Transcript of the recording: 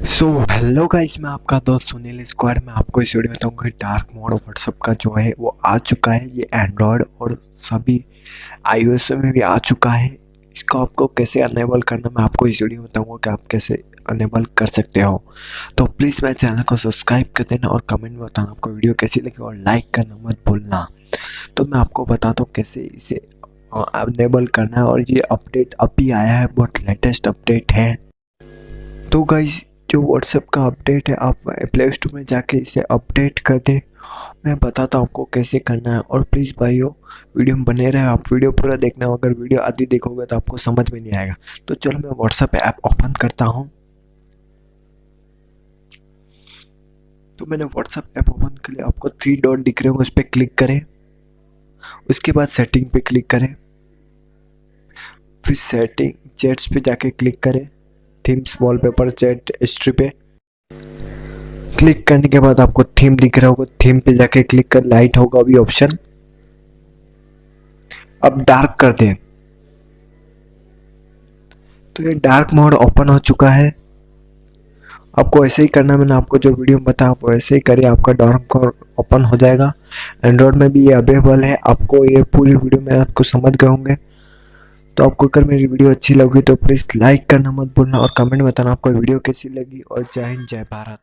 So hello guys, मैं आपका दोस्त सुनील स्क्वाड में आपको इस वीडियो में बताऊंगा कि डार्क मोड व्हाट्सएप का जो है वो आ चुका है। ये एंड्रॉयड और सभी आईओएस में भी आ चुका है। इसको आपको कैसे अनेबल करना मैं आपको इस वीडियो में बताऊंगा कि आप कैसे अनेबल कर सकते हो। तो प्लीज़ मेरे चैनल को सब्सक्राइब कर देना और कमेंट में बताना आपको वीडियो कैसी लगी और लाइक करना मत भूलना। तो मैं आपको बताता हूँ कैसे इसे अनेबल करना है। और ये अपडेट अभी आया है, बहुत लेटेस्ट अपडेट है। तो गाइस, जो व्हाट्सएप का अपडेट है आप प्ले स्टोर में जाके इसे अपडेट कर दें। मैं बताता हूँ आपको कैसे करना है। और प्लीज़ भाइयों, वीडियो में बने रहे, आप वीडियो पूरा देखना। अगर वीडियो आधी देखोगे तो आपको समझ में नहीं आएगा। तो चलो मैं व्हाट्सएप ऐप ओपन करता हूँ। तो मैंने व्हाट्सएप ऐप ओपन कर लिया। आपको 3 डॉट दिख रहे होंगे, उस पर क्लिक करें। उसके बाद सेटिंग पे क्लिक करें। फिर सेटिंग चैट्स पे जाके क्लिक करें। थीम्स वॉलपेपर चैट हिस्ट्री पे क्लिक करने के बाद आपको थीम दिख रहा होगा, थीम पे जाके क्लिक कर, लाइट होगा अभी ऑप्शन। अब डार्क कर दें। तो ये डार्क मोड ओपन हो चुका है। आपको ऐसे ही करना, मैंने आपको जो वीडियो में बताया आप वैसे ही करिए, आपका डार्क मोड ओपन हो जाएगा। एंड्रॉयड में भी ये अवेलेबल है। आपको ये पूरी वीडियो में आपको समझ गए होंगे। तो आपको अगर मेरी वीडियो अच्छी लगी तो प्लीज़ लाइक करना मत भूलना और कमेंट में बताना आपको वीडियो कैसी लगी। और जय हिंद, जय भारत।